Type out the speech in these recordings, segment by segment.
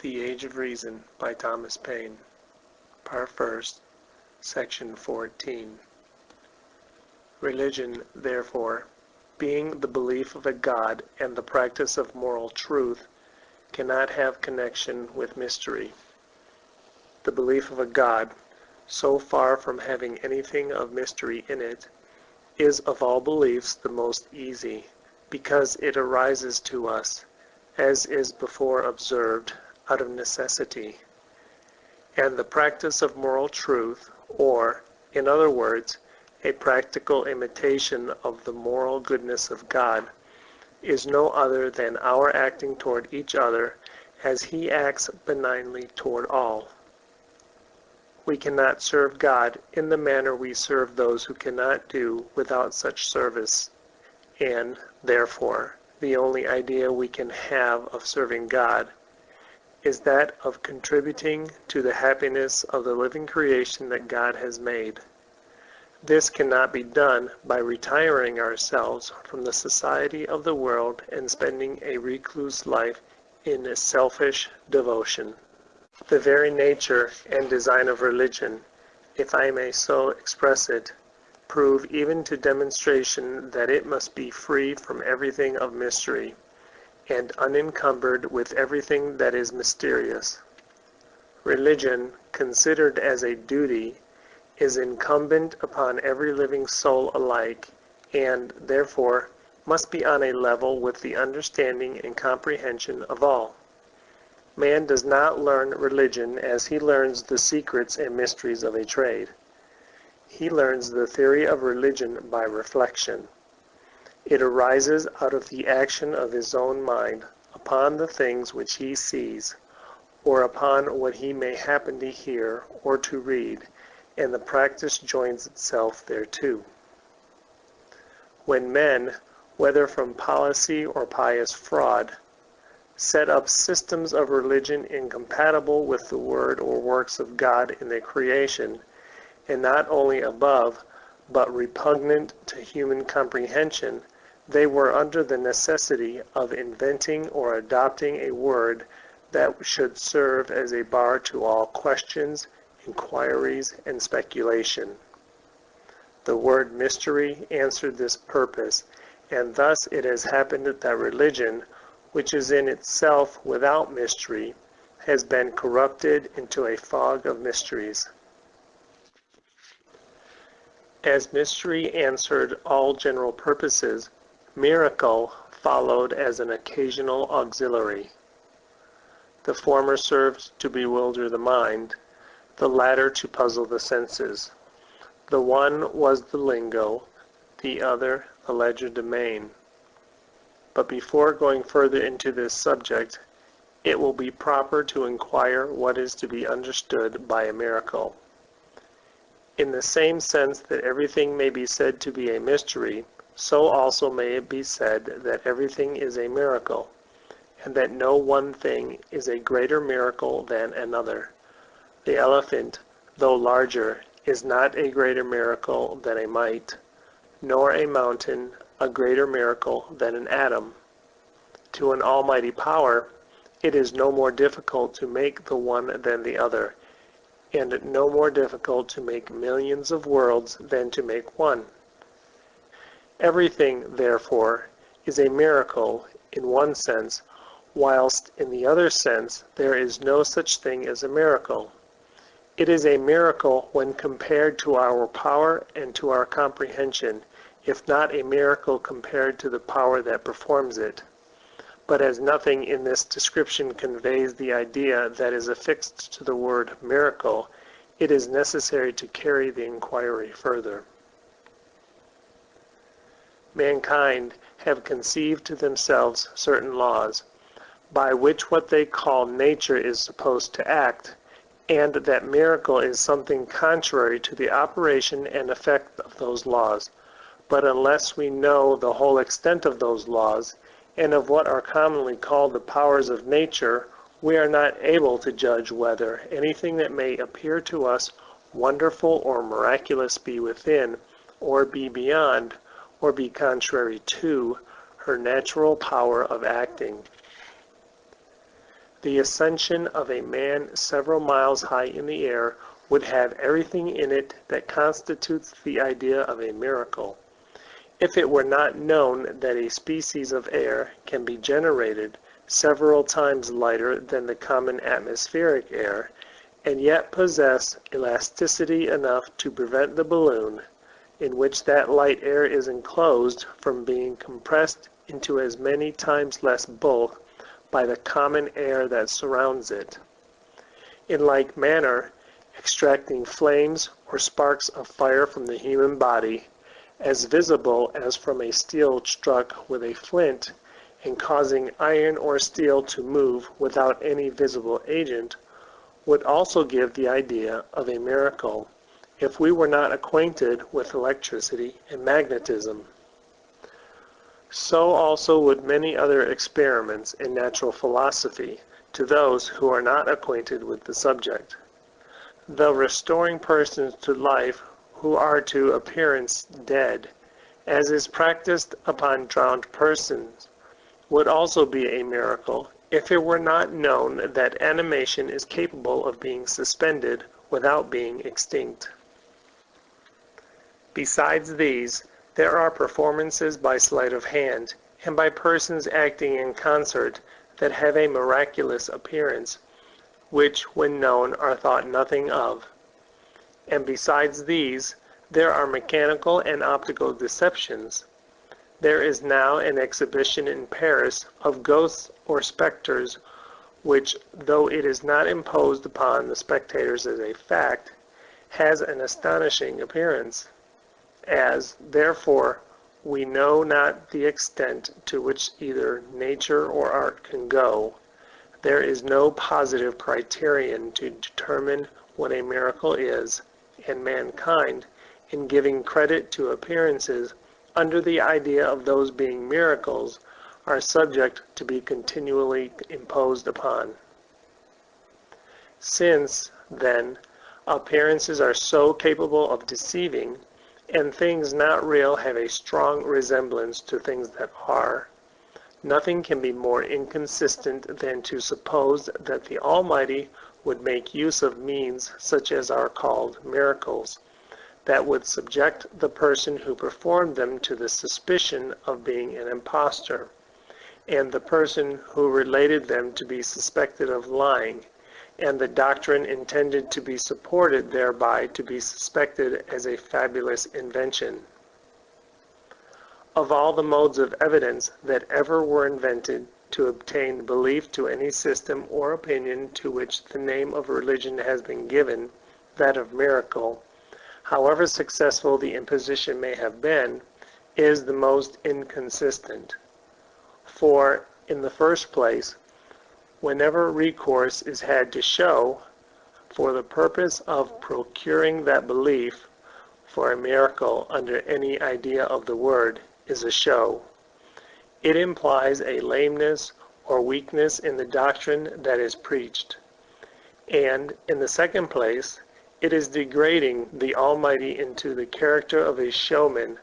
The Age of Reason by Thomas Paine. Part 1st, Section 14. Religion, therefore, being the belief of a God and the practice of moral truth, cannot have connection with mystery. The belief of a God, so far from having anything of mystery in it, is of all beliefs the most easy, because it arises to us, as is before observed, out of necessity. And the practice of moral truth, or, in other words, a practical imitation of the moral goodness of God, is no other than our acting toward each other as He acts benignly toward all. We cannot serve God in the manner we serve those who cannot do without such service, and, therefore, the only idea we can have of serving God is that of contributing to the happiness of the living creation that God has made. This cannot be done by retiring ourselves from the society of the world and spending a recluse life in selfish devotion. The very nature and design of religion, if I may so express it, prove even to demonstration that it must be free from everything of mystery, and unencumbered with everything that is mysterious. Religion, considered as a duty, is incumbent upon every living soul alike, and, therefore, must be on a level with the understanding and comprehension of all. Man does not learn religion as he learns the secrets and mysteries of a trade. He learns the theory of religion by reflection. It arises out of the action of his own mind upon the things which he sees, or upon what he may happen to hear or to read, and the practice joins itself thereto. When men, whether from policy or pious fraud, set up systems of religion incompatible with the word or works of God in their creation, and not only above, but repugnant to human comprehension, they were under the necessity of inventing or adopting a word that should serve as a bar to all questions, inquiries, and speculation. The word mystery answered this purpose, and thus it has happened that religion, which is in itself without mystery, has been corrupted into a fog of mysteries. As mystery answered all general purposes, miracle followed as an occasional auxiliary. The former served to bewilder the mind, the latter to puzzle the senses. The one was the lingo, the other the legerdemain. But before going further into this subject, it will be proper to inquire what is to be understood by a miracle. In the same sense that everything may be said to be a mystery, so also may it be said that everything is a miracle, and that no one thing is a greater miracle than another. The elephant, though larger, is not a greater miracle than a mite, nor a mountain a greater miracle than an atom. To an almighty power, it is no more difficult to make the one than the other, and no more difficult to make millions of worlds than to make one. Everything, therefore, is a miracle in one sense, whilst in the other sense there is no such thing as a miracle. It is a miracle when compared to our power and to our comprehension, if not a miracle compared to the power that performs it. But as nothing in this description conveys the idea that is affixed to the word miracle, it is necessary to carry the inquiry further. Mankind have conceived to themselves certain laws, by which what they call nature is supposed to act, and that miracle is something contrary to the operation and effect of those laws. But unless we know the whole extent of those laws, and of what are commonly called the powers of nature, we are not able to judge whether anything that may appear to us wonderful or miraculous be within, or be beyond, or be contrary to, her natural power of acting. The ascension of a man several miles high in the air would have everything in it that constitutes the idea of a miracle. If it were not known that a species of air can be generated several times lighter than the common atmospheric air, and yet possess elasticity enough to prevent the balloon, in which that light air is enclosed, from being compressed into as many times less bulk by the common air that surrounds it. In like manner, extracting flames or sparks of fire from the human body, as visible as from a steel struck with a flint, and causing iron or steel to move without any visible agent, would also give the idea of a miracle, if we were not acquainted with electricity and magnetism. So also would many other experiments in natural philosophy to those who are not acquainted with the subject. The restoring persons to life who are to appearance dead, as is practiced upon drowned persons, would also be a miracle if it were not known that animation is capable of being suspended without being extinct. Besides these, there are performances by sleight of hand and by persons acting in concert that have a miraculous appearance, which when known are thought nothing of. And besides these, there are mechanical and optical deceptions. There is now an exhibition in Paris of ghosts or specters, which, though it is not imposed upon the spectators as a fact, has an astonishing appearance. As, therefore, we know not the extent to which either nature or art can go, there is no positive criterion to determine what a miracle is, and mankind, in giving credit to appearances under the idea of those being miracles, are subject to be continually imposed upon. Since, then, appearances are so capable of deceiving, and things not real have a strong resemblance to things that are, nothing can be more inconsistent than to suppose that the Almighty would make use of means such as are called miracles, that would subject the person who performed them to the suspicion of being an impostor, and the person who related them to be suspected of lying, and the doctrine intended to be supported thereby to be suspected as a fabulous invention. Of all the modes of evidence that ever were invented to obtain belief to any system or opinion to which the name of religion has been given, that of miracle, however successful the imposition may have been, is the most inconsistent. For, in the first place, whenever recourse is had to show, for the purpose of procuring that belief, for a miracle under any idea of the word is a show, it implies a lameness or weakness in the doctrine that is preached. And, in the second place, it is degrading the Almighty into the character of a showman,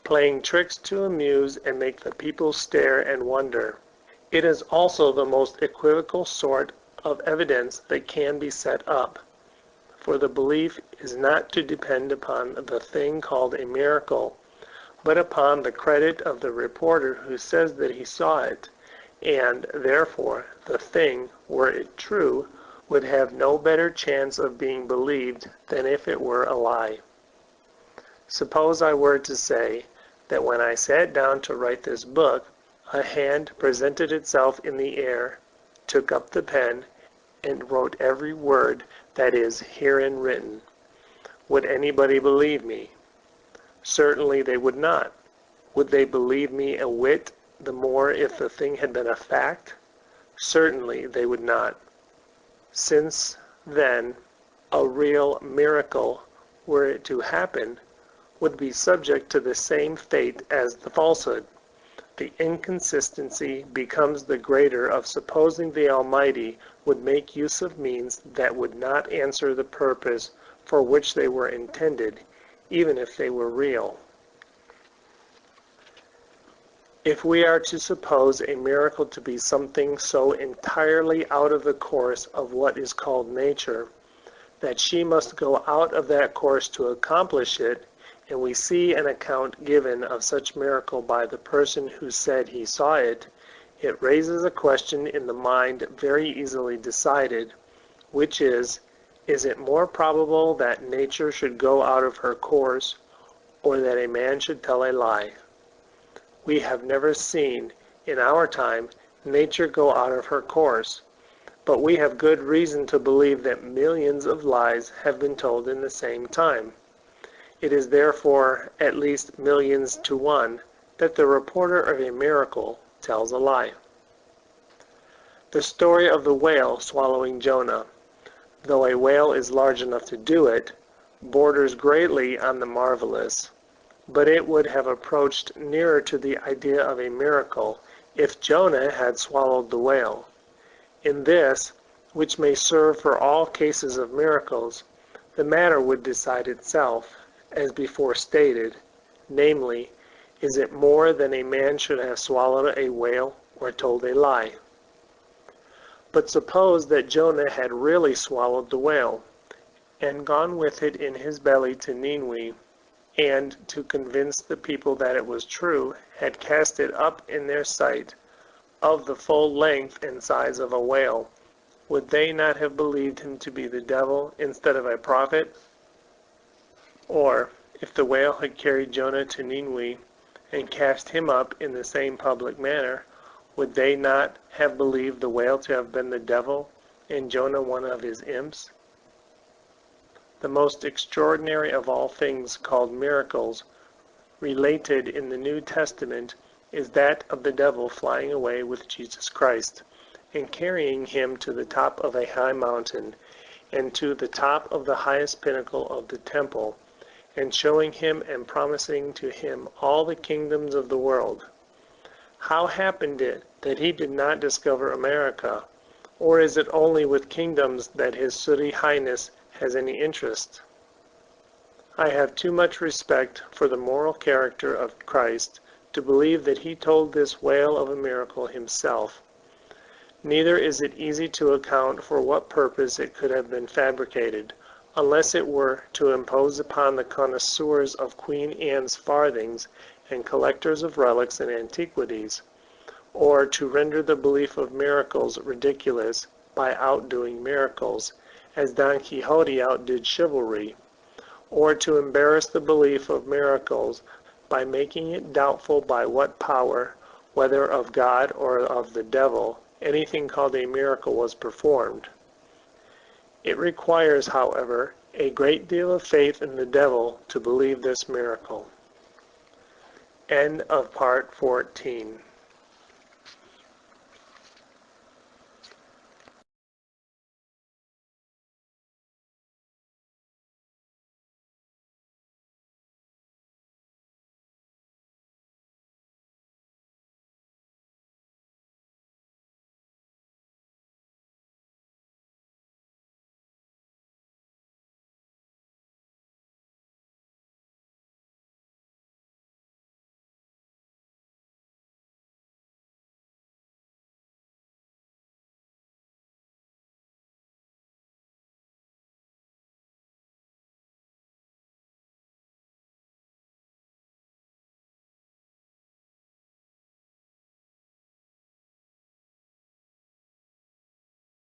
playing tricks to amuse and make the people stare and wonder. It is also the most equivocal sort of evidence that can be set up, for the belief is not to depend upon the thing called a miracle, but upon the credit of the reporter who says that he saw it, and, therefore, the thing, were it true, would have no better chance of being believed than if it were a lie. Suppose I were to say that when I sat down to write this book, a hand presented itself in the air, took up the pen, and wrote every word that is herein written. Would anybody believe me? Certainly they would not. Would they believe me a whit the more if the thing had been a fact? Certainly they would not. Since, then, a real miracle, were it to happen, would be subject to the same fate as the falsehood, the inconsistency becomes the greater of supposing the Almighty would make use of means that would not answer the purpose for which they were intended, even if they were real. If we are to suppose a miracle to be something so entirely out of the course of what is called nature, that she must go out of that course to accomplish it, and we see an account given of such miracle by the person who said he saw it, it raises a question in the mind very easily decided, which is it more probable that nature should go out of her course, or that a man should tell a lie? We have never seen, in our time, nature go out of her course, but we have good reason to believe that millions of lies have been told in the same time. It is therefore at least millions to one that the reporter of a miracle tells a lie. The story of the whale swallowing Jonah, though a whale is large enough to do it, borders greatly on the marvelous, but it would have approached nearer to the idea of a miracle if Jonah had swallowed the whale. In this, which may serve for all cases of miracles, the matter would decide itself, as before stated, namely, is it more than a man should have swallowed a whale or told a lie? But suppose that Jonah had really swallowed the whale, and gone with it in his belly to Nineveh, and, to convince the people that it was true, had cast it up in their sight, of the full length and size of a whale. Would they not have believed him to be the devil instead of a prophet? Or, if the whale had carried Jonah to Nineveh, and cast him up in the same public manner, would they not have believed the whale to have been the devil, and Jonah one of his imps? The most extraordinary of all things called miracles related in the New Testament is that of the devil flying away with Jesus Christ, and carrying him to the top of a high mountain, and to the top of the highest pinnacle of the temple, and showing him and promising to him all the kingdoms of the world. How happened it that he did not discover America? Or is it only with kingdoms that his sooty highness has any interest? I have too much respect for the moral character of Christ to believe that he told this whale of a miracle himself. Neither is it easy to account for what purpose it could have been fabricated, unless it were to impose upon the connoisseurs of Queen Anne's farthings and collectors of relics and antiquities, or to render the belief of miracles ridiculous by outdoing miracles, as Don Quixote outdid chivalry, or to embarrass the belief of miracles by making it doubtful by what power, whether of God or of the devil, anything called a miracle was performed. It requires, however, a great deal of faith in the devil to believe this miracle. End of part 14.